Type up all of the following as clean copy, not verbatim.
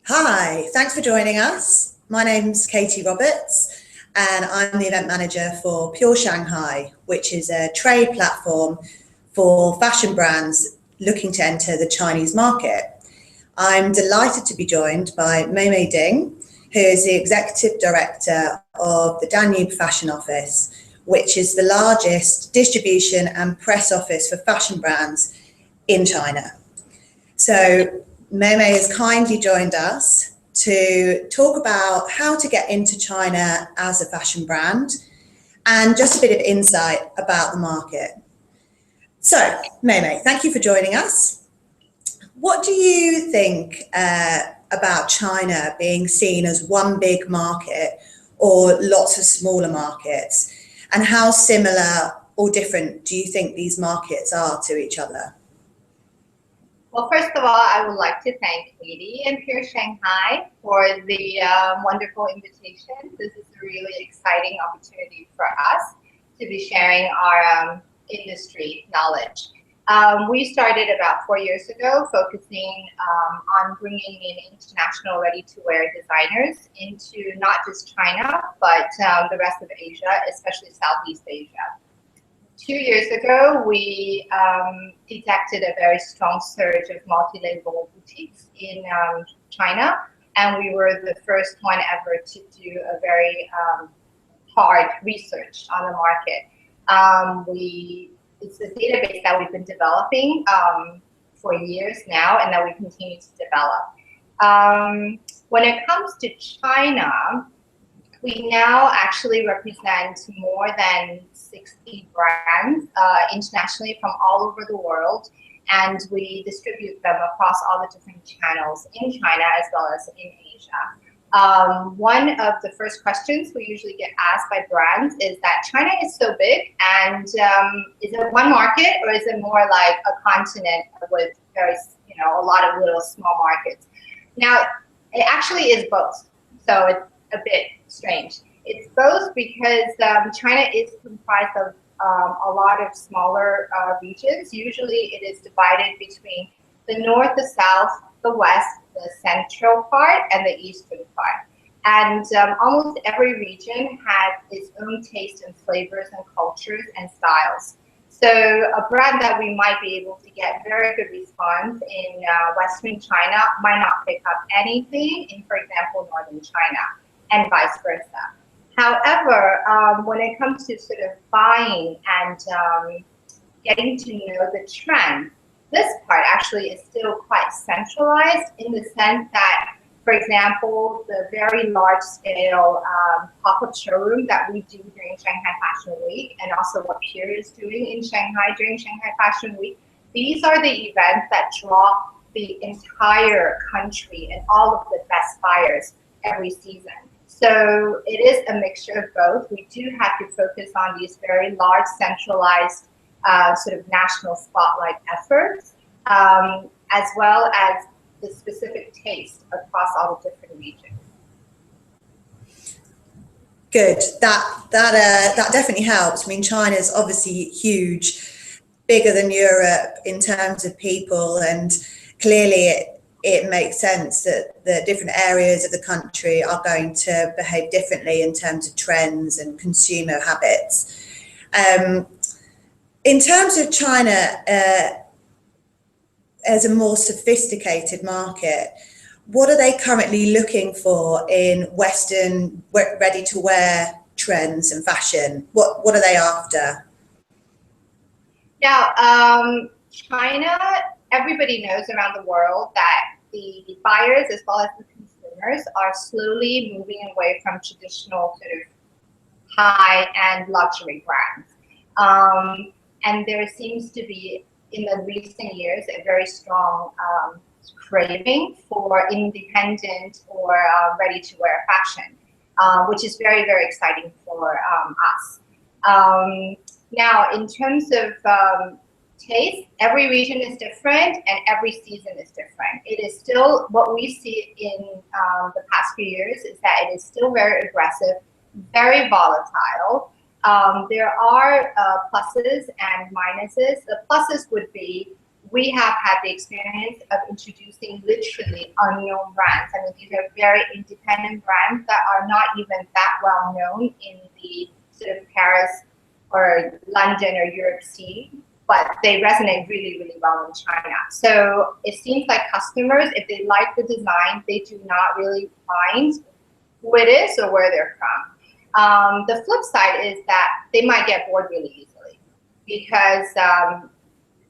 Hi, thanks for joining us. My name's Katy Roberts, and I'm the event manager for Pure Shanghai, which is a trade platform for fashion brands looking to enter the Chinese market. I'm delighted to be joined by Meimei Ding, who is the Executive Director of the Danube Fashion Office, which is the largest distribution and press office for fashion brands in China. So Meimei has kindly joined us to talk about how to get into China as a fashion brand and just a bit of insight about the market. So, Meimei, thank you for joining us. What do you think about China being seen as one big market or lots of smaller markets? And how similar or different do you think these markets are to each other? Well, first of all, I would like to thank Katy and Pure Shanghai for the wonderful invitation. This is a really exciting opportunity for us to be sharing our industry knowledge. We started about 4 years ago focusing on bringing in international ready-to-wear designers into not just China, but the rest of Asia, especially Southeast Asia. 2 years ago, we detected a very strong surge of multi-label boutiques in China, and we were the first one ever to do a very hard research on the market. It's a database that we've been developing for years now, and that we continue to develop. When it comes to China, we now actually represent more than 60 brands internationally from all over the world, and we distribute them across all the different channels in China as well as in Asia. One of the first questions we usually get asked by brands is that China is so big, and is it one market or is it more like a continent with a lot of little small markets? Now, it actually is both, so it's a bit strange. It's both because China is comprised of a lot of smaller regions. Usually it is divided between the north, the south, the west, the central part, and the eastern part. And almost every region has its own taste and flavors and cultures and styles. So a brand that we might be able to get very good response in Western China might not pick up anything in, for example, Northern China, and vice versa. However, when it comes to sort of buying and getting to know the trend, this part actually is still quite centralized in the sense that, for example, the very large scale pop-up showroom that we do during Shanghai Fashion Week, and also what Pure is doing in Shanghai during Shanghai Fashion Week, these are the events that draw the entire country and all of the best buyers every season. So it is a mixture of both. We do have to focus on these very large, centralized, sort of national spotlight efforts, as well as the specific taste across all the different regions. Good. That definitely helps. I mean, China's obviously huge, bigger than Europe in terms of people, and clearly it makes sense that the different areas of the country are going to behave differently in terms of trends and consumer habits. In terms of China as a more sophisticated market, what are they currently looking for in Western ready-to-wear trends and fashion? What are they after? Now, China, everybody knows around the world that the buyers as well as the consumers are slowly moving away from traditional sort of high-end luxury brands. And there seems to be, in the recent years, a very strong craving for independent or ready-to-wear fashion, which is very, very exciting for us. Now, in terms of taste, every region is different and every season is different. It is still, what we see in the past few years is that it is still very aggressive, very volatile. There are pluses and minuses. The pluses would be we have had the experience of introducing literally unknown brands. I mean, these are very independent brands that are not even that well known in the sort of Paris or London or Europe scene, but they resonate really, really well in China. So it seems like customers, if they like the design, they do not really mind who it is or where they're from. The flip side is that they might get bored really easily because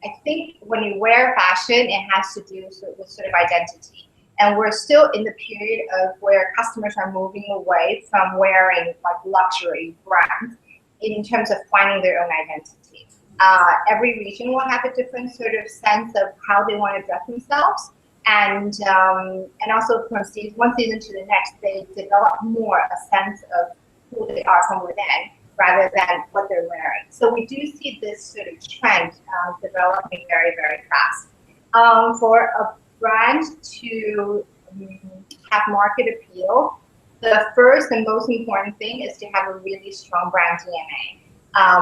I think when you wear fashion, it has to do with sort of identity. And we're still in the period of where customers are moving away from wearing like luxury brands in terms of finding their own identity. Every region will have a different sort of sense of how they want to dress themselves. And also from one season to the next, they develop more a sense of who they are from within, rather than what they're wearing. So we do see this sort of trend developing very, very fast. For a brand to have market appeal, the first and most important thing is to have a really strong brand DNA.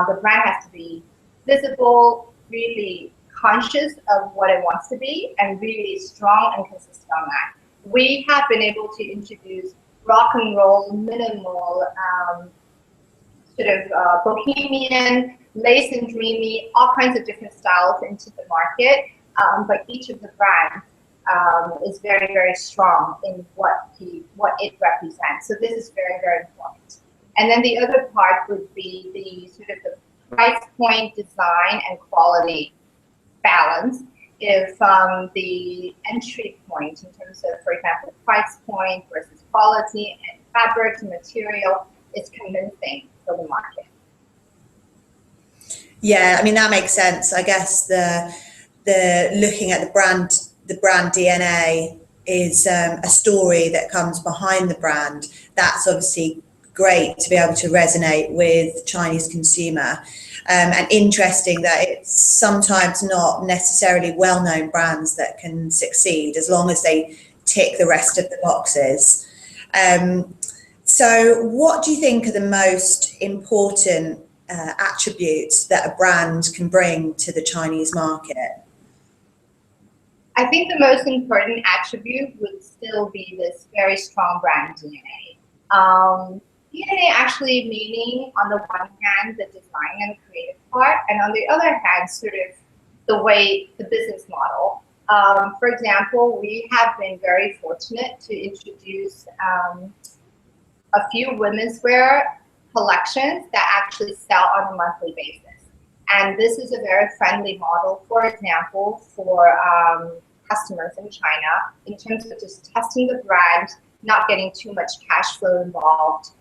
The brand has to be visible, really conscious of what it wants to be, and really strong and consistent on that. We have been able to introduce rock and roll, minimal, sort of bohemian, lace and dreamy, all kinds of different styles into the market. But each of the brands is very, very strong in what it represents. So this is very, very important. And then the other part would be the sort of the price point, design, and quality balance. If the entry point in terms of, for example, price point versus quality and fabrics and material is convincing for the market. Yeah, I mean, that makes sense. I guess the looking at the brand DNA is a story that comes behind the brand. That's obviously great to be able to resonate with Chinese consumer. And interesting that it's sometimes not necessarily well-known brands that can succeed as long as they tick the rest of the boxes. So what do you think are the most important attributes that a brand can bring to the Chinese market? I think the most important attribute would still be this very strong brand DNA. DNA actually meaning, on the one hand, the design and the creative part, and on the other hand, sort of the business model. For example, we have been very fortunate to introduce a few women's wear collections that actually sell on a monthly basis. And this is a very friendly model, for example, for customers in China in terms of just testing the brand, not getting too much cash flow involved,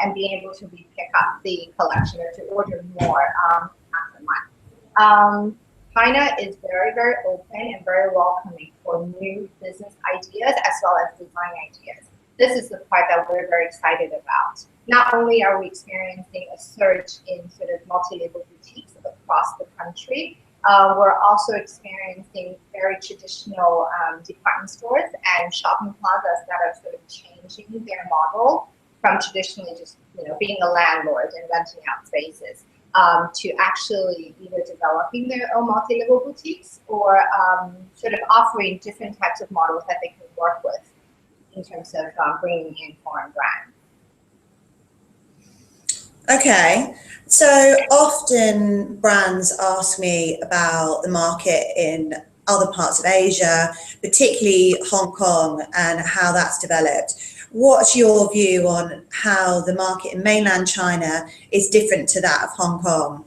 and being able to pick up the collection or to order more after month. China is very, very open and very welcoming for new business ideas as well as design ideas. This is the part that we're very excited about. Not only are we experiencing a surge in sort of multi-label boutiques across the country, we're also experiencing very traditional department stores and shopping plazas that are sort of changing their model from traditionally just being a landlord and renting out spaces to actually either developing their own multi-level boutiques or sort of offering different types of models that they can work with in terms of bringing in foreign brands. Okay, so often brands ask me about the market in other parts of Asia, particularly Hong Kong, and how that's developed. What's your view on how the market in mainland China is different to that of Hong Kong?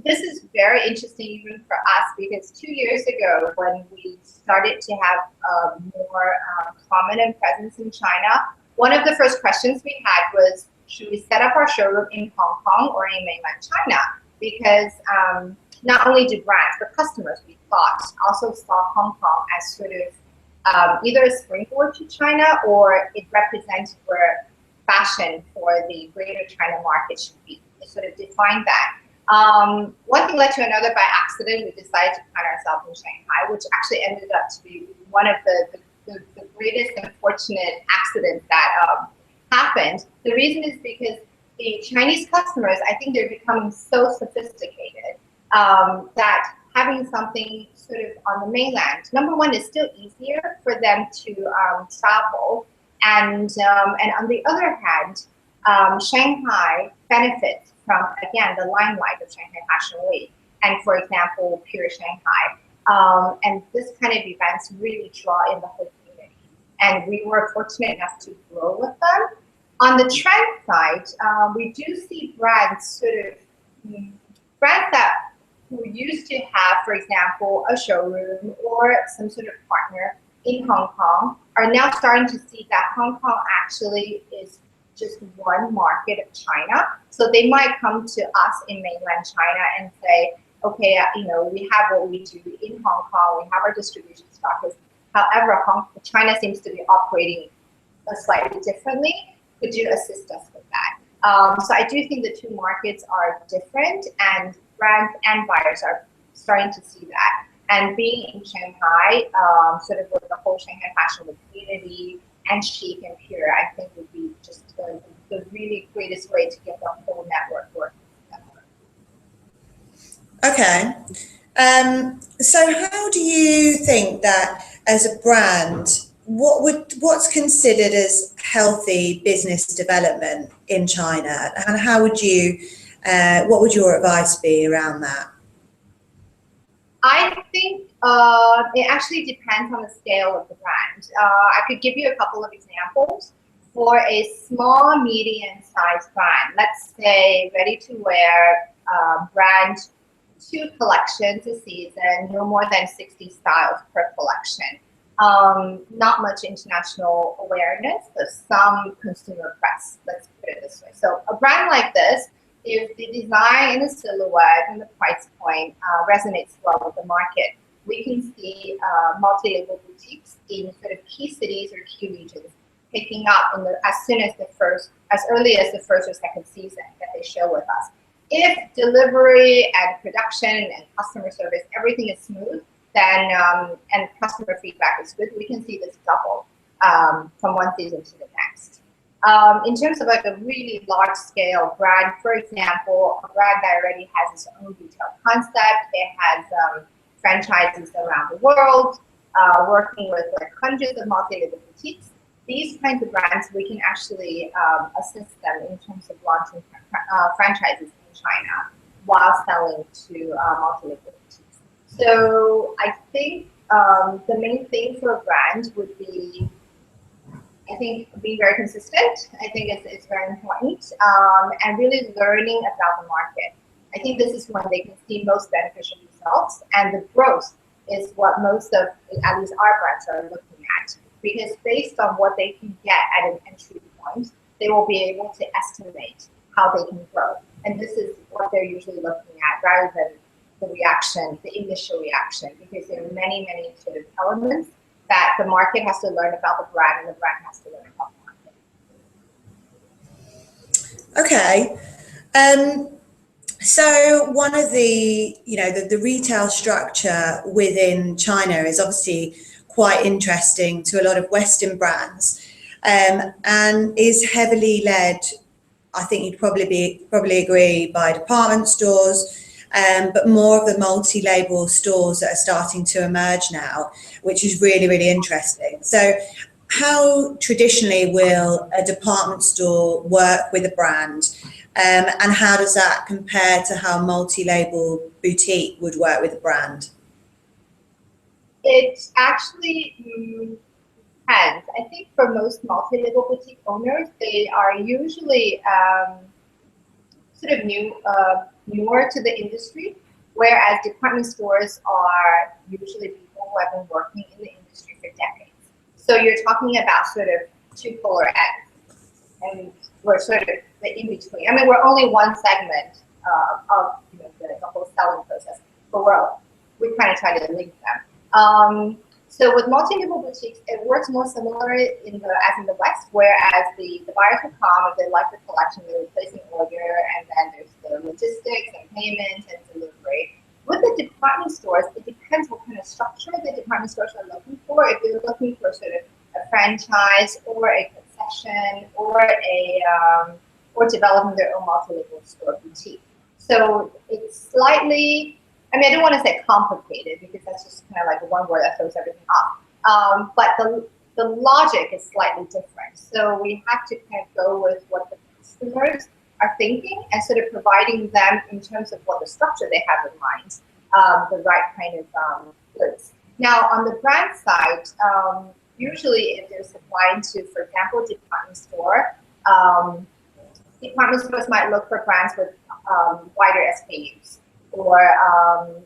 This is very interesting even for us because 2 years ago when we started to have a more prominent presence in China, one of the first questions we had was, should we set up our showroom in Hong Kong or in mainland China? Because not only do brands, but customers, we thought, also saw Hong Kong as sort of either a springboard to China or it represents where fashion for the greater China market should be. It sort of defined that. One thing led to another. By accident, we decided to find ourselves in Shanghai, which actually ended up to be one of the greatest and fortunate accidents that happened. The reason is because the Chinese customers, I think they're becoming so sophisticated that having something sort of on the mainland, number one, is still easier for them to travel, and on the other hand, Shanghai benefits from, again, the limelight of Shanghai Fashion Week, and for example, Pure Shanghai. And this kind of events really draw in the whole community. And we were fortunate enough to grow with them. On the trend side, we do see brands brands that who used to have, for example, a showroom or some sort of partner in Hong Kong are now starting to see that Hong Kong actually is just one market of China. So they might come to us in mainland China and say, okay, we have what we do in Hong Kong, we have our distribution stock. However, China seems to be operating slightly differently. Could you assist us with that? So I do think the two markets are different, and brands and buyers are starting to see that. And being in Shanghai, sort of with the whole Shanghai fashion community and chic and pure, I think would be just the really greatest way to get the whole network working together. Okay. So how do you think that as a brand, what's considered as healthy business development in China, and how would you, what would your advice be around that? I think it actually depends on the scale of the brand. I could give you a couple of examples. For a small, medium-sized brand, let's say ready-to-wear brand, 2 collections a season, no more than 60 styles per collection. Not much international awareness, but some consumer press, let's put it this way. So a brand like this, if the design and the silhouette and the price point resonates well with the market, we can see multi-label boutiques in sort of key cities or key regions picking up as early as the first or second season that they show with us. If delivery and production and customer service, everything is smooth, then and customer feedback is good, we can see this double from one season to the next. In terms of like a really large scale brand, for example, a brand that already has its own retail concept, it has franchises around the world, working with like hundreds of multi-label boutiques. These kinds of brands, we can actually assist them in terms of launching franchises in China while selling to multi-label boutiques. So I think the main thing for a brand would be, I think, being very consistent. I think it's very important, and really learning about the market. I think this is when they can see most beneficial results, and the growth is what most of, at least our brands, are looking at. Because based on what they can get at an entry point, they will be able to estimate how they can grow. And this is what they're usually looking at, rather than the reaction, the initial reaction, because there are many, many sort of elements that the market has to learn about the brand, and the brand has to learn about the market. Okay. So one of the, the retail structure within China is obviously quite interesting to a lot of Western brands, and is heavily led, I think you'd probably agree, by department stores, but more of the multi-label stores that are starting to emerge now, which is really, really interesting. So how traditionally will a department store work with a brand, and how does that compare to how multi-label boutique would work with a brand? It actually depends. I think for most multi-label boutique owners, they are usually sort of newer to the industry, whereas department stores are usually people who have been working in the industry for decades. So you're talking about sort of two polar ends, and we're sort of the in-between. I mean, we're only one segment of the whole selling process, but we kind of try to link them. So with multi-label boutiques, it works more similar as in the West, whereas the buyers will come, if they like the collection, they will place an order, and then there's the logistics and payment and delivery. With the department stores, it depends what kind of structure the department stores are looking for. If they're looking for sort of a franchise or a concession or developing their own multi-label store boutique. So it's slightly I mean, I don't want to say complicated because that's just kind of like one word that throws everything off. But the logic is slightly different. So we have to kind of go with what the customers are thinking and sort of providing them in terms of what the structure they have in mind, the right kind of goods. Now, on the brand side, usually if they're supplying to, for example, department store, department stores might look for brands with wider SKUs or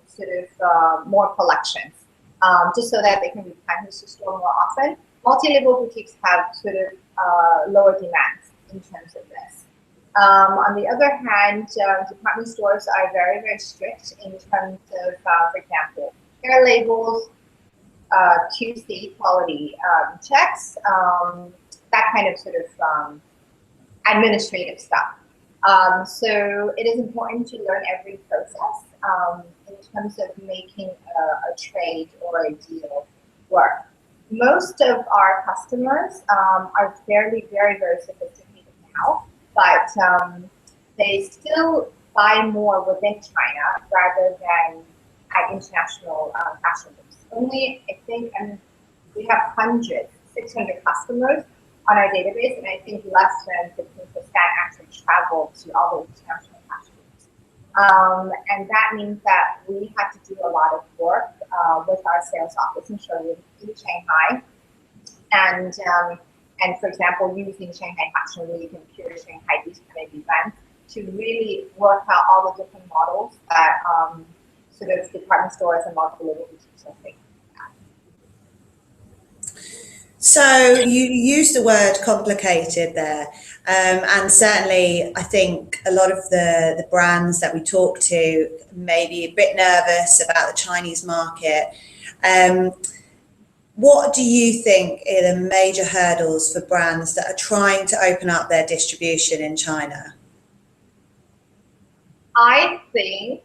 sort of more collections, just so that they can replenish the store more often. Multi-label boutiques have sort of lower demands in terms of this. On the other hand, department stores are very, very strict in terms of, for example, care labels, QC quality checks, that kind of sort of administrative stuff. So it is important to learn every process in terms of making a trade or a deal work. Most of our customers are very, very sophisticated now, but they still buy more within China rather than at international fashion books. Only, I think, we have 600 customers on our database, and I think less than 15% actually travel to all the international fashion weeks. And that means that we have to do a lot of work with our sales office in Shanghai, and for example, using Shanghai Fashion Week and Pure Shanghai, these kind of events, to really work out all the different models that sort of department stores and multi-label boutiques are taking. So you used the word complicated there, and certainly I think a lot of the brands that we talk to may be a bit nervous about the Chinese market. What do you think are the major hurdles for brands that are trying to open up their distribution in China? I think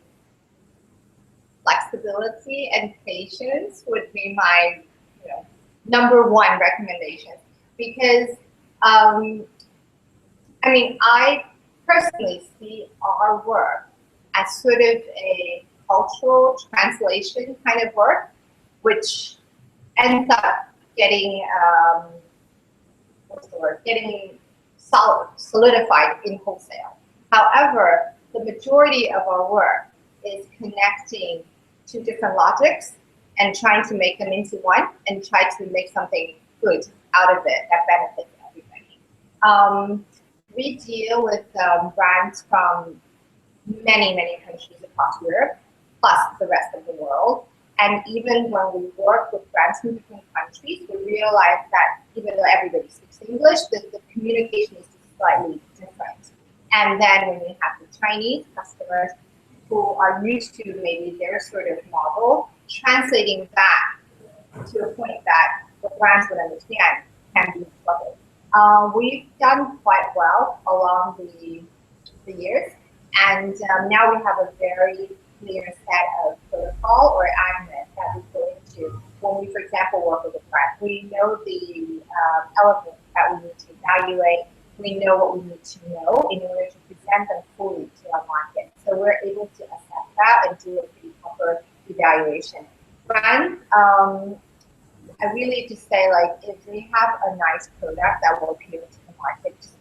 flexibility and patience would be my number one recommendation, because I mean, I personally see our work as sort of a cultural translation kind of work, which ends up getting getting solidified in wholesale. However, the majority of our work is connecting two different logics and trying to make them into one and try to make something good out of it that benefits everybody. We deal with brands from many countries across Europe, plus the rest of the world. And even when we work with brands from different countries, we realize that even though everybody speaks English, the communication is slightly different. And then when we have the Chinese customers who are used to maybe their sort of model, translating that to a point that the brands would understand can be trouble. We've done quite well along the years, and now we have a very clear set of protocol or admin that we go into when we, for example, work with a brand. We know the elements that we need to evaluate. We know what we need to know in order to present them fully to our market. So we're able to assess that and do a pretty proper evaluation. Brands, I really just say, like, if we have a nice product that will appeal to the market, just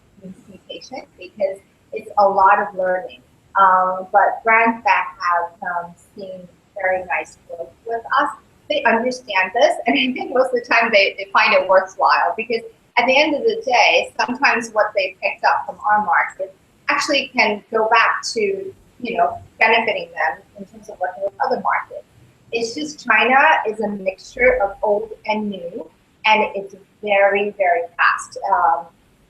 be patient, because it's a lot of learning. But brands that have seen very nice growth with us, they understand this, and I think most of the time they find it worthwhile, because at the end of the day, sometimes what they picked up from our market actually can go back to, benefiting them in terms of working with other markets. It's just China is a mixture of old and new, and it's very fast.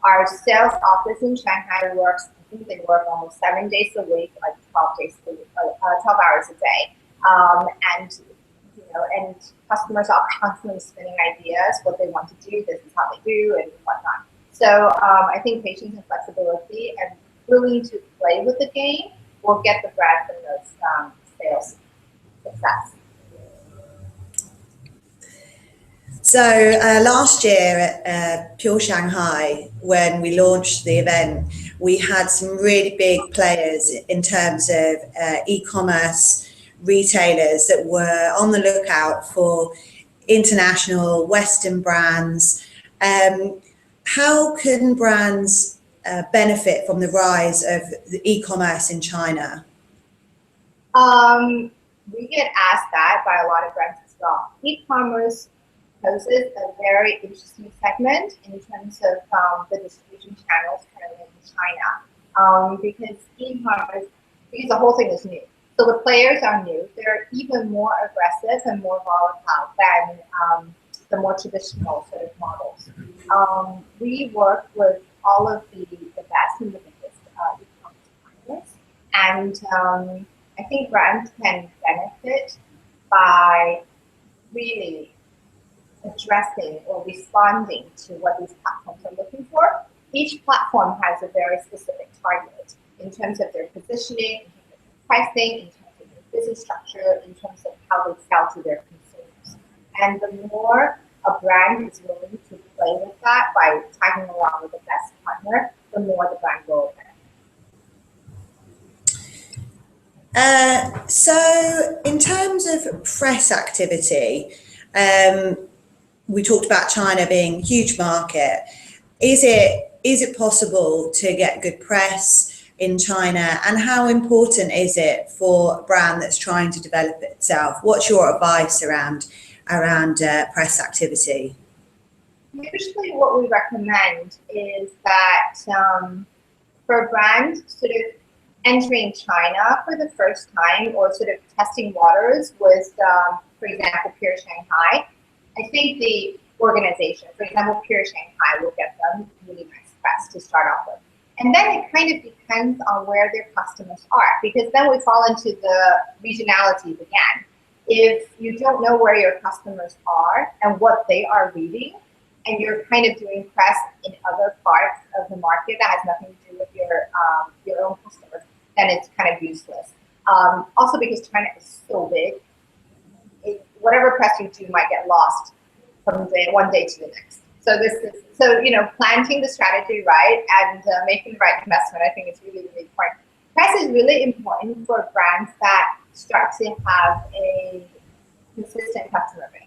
Our sales office in Shanghai works, I think they work almost 7 days a week, like 12 days a week, 12 hours a day. And customers are constantly spinning ideas, what they want to do, this is how they do, and whatnot. So I think patience and flexibility and willing to play with the game will get the brand from those sales success. So last year at Pure Shanghai, when we launched the event, we had some really big players in terms of e-commerce, retailers that were on the lookout for international Western brands. How can brands benefit from the rise of the e-commerce in China? We get asked that by a lot of brands as well. E-commerce poses a very interesting segment in terms of the distribution channels currently in China, because e-commerce, because the whole thing is new. So the players are new. They're even more aggressive and more volatile than the more traditional sort of models. We work with all of the best and the biggest e-commerce partners, and I think brands can benefit by really addressing or responding to what these platforms are looking for. Each platform has a very specific target in terms of their positioning, in terms of their pricing, in terms of their business structure, in terms of how they sell to their consumers. And the more a brand is willing to play with that by tagging along with the best partner, the more the brand will benefit. So in terms of press activity, we talked about China being a huge market. Is it possible to get good press in China, and how important is it for a brand that's trying to develop itself? What's your advice around press activity? Usually what we recommend is that for a brand sort of entering China for the first time or sort of testing waters with, for example, Pure Shanghai, I think the organization, for example, Pure Shanghai, will get them really nice press to start off with. And then it kind of depends on where their customers are, because then we fall into the regionality again. If you don't know where your customers are and what they are reading, and you're kind of doing press in other parts of the market that has nothing to do with your own customers, then it's kind of useless. Also because China is so big, whatever press you do might get lost from one day to the next. So planting the strategy right and making the right investment, I think is really, really important. Press is really important for brands that start to have a consistent customer base.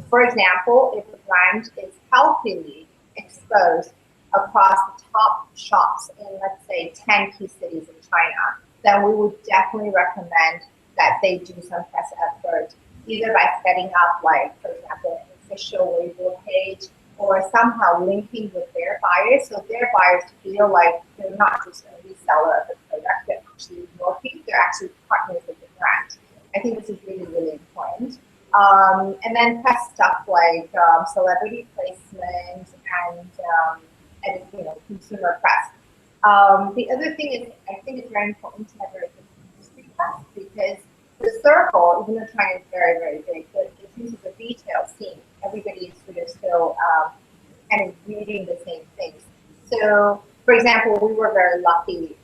For example, if a brand is healthily exposed across the top shops in, let's say, 10 key cities in China, then we would definitely recommend that they do some press effort, either by setting up, like, for example, an official Weibo page, or somehow linking with their buyers, so their buyers feel like they're not just a reseller of the product, they're actually working, they're actually partners with the brand. I think this is really, really important. And then press stuff like celebrity placement and consumer press. The other thing is, I think it's very important to have very good industry press, because the circle, even though China is very, very big, but in terms of the retail scene, everybody is sort of still kind of reading the same things. So, for example, we were very lucky.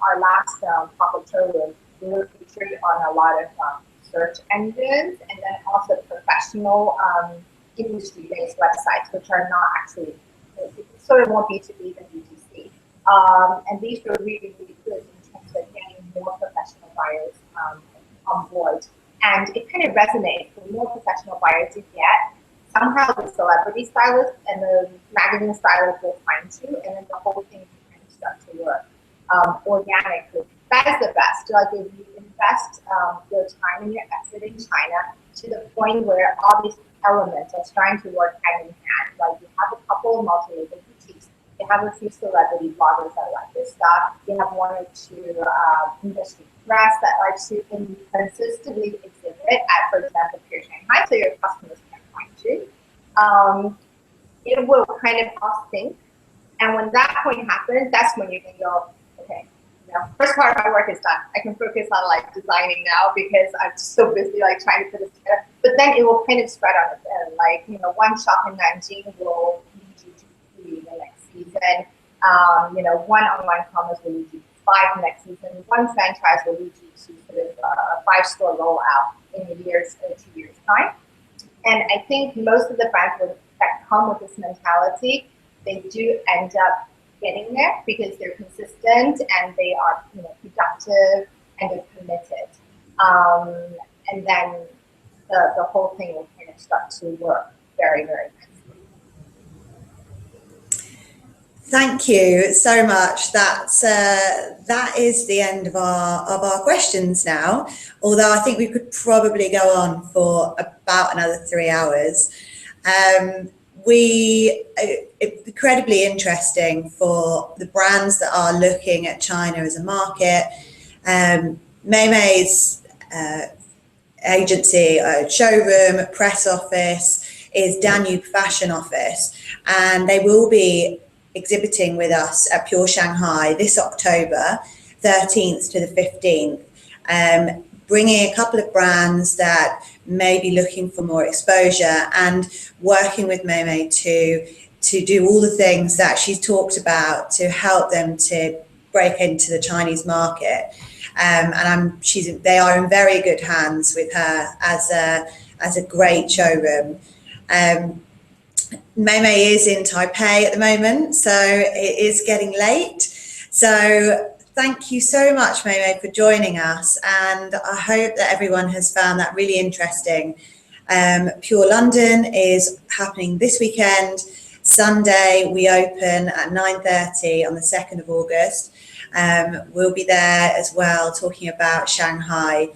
Our last public showroom, we were featured on a lot of search engines, and then also professional industry-based websites, which are not actually sort of more B2B than B2C. And these were really, really good in terms of getting more professional buyers on board. And it kind of resonates. The more professional buyers you get, somehow the celebrity stylist and the magazine stylist will find you, and then the whole thing kind of starts to work organically. That is the best. Like, if you invest your time and your effort in China to the point where all these elements are starting to work hand in hand, like you have a couple of multilabel boutiques, you have a few celebrity bloggers that like this stuff, you have one or two industry press that likes to consistently exhibit at, for example, Pure Shanghai, so your customers can find you. It will kind of all sync, and when that point happens, that's when you can go, okay, first part of my work is done. I can focus on like designing now because I'm so busy like trying to put this together. But then it will kind of spread on its own. Like, one shop in Nanjing will lead you to the next season. One online commerce will lead you to 5 next season. One franchise will lead you to sort of a 5-store rollout in a 2 years time. And I think most of the brands that come with this mentality, they do end up getting there because they're consistent and they are productive and they're committed. and then the whole thing will kind of start to work very, very nicely. Thank you so much. That is the end of our questions now. Although I think we could probably go on for about another 3 hours. It's incredibly interesting for the brands that are looking at China as a market. Meimei's agency, showroom, press office is Danube Fashion Office, and they will be exhibiting with us at Pure Shanghai this October 13th to the 15th, bringing a couple of brands that may be looking for more exposure and working with Meimei to do all the things that she's talked about to help them to break into the Chinese market. And they are in very good hands with her as a great showroom. Meimei is in Taipei at the moment, so it is getting late. So thank you so much, Meimei, for joining us, and I hope that everyone has found that really interesting. Pure London is happening this weekend. Sunday, we open at 9:30 on the 2nd of August. We'll be there as well talking about Shanghai,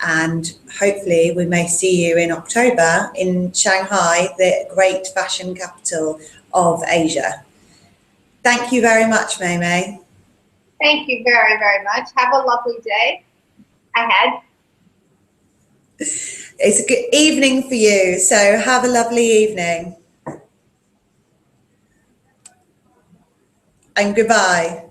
and hopefully we may see you in October in Shanghai, the great fashion capital of Asia. Thank you very much, Meimei. Thank you very, very much. Have a lovely day ahead. It's a good evening for you, so have a lovely evening. And goodbye.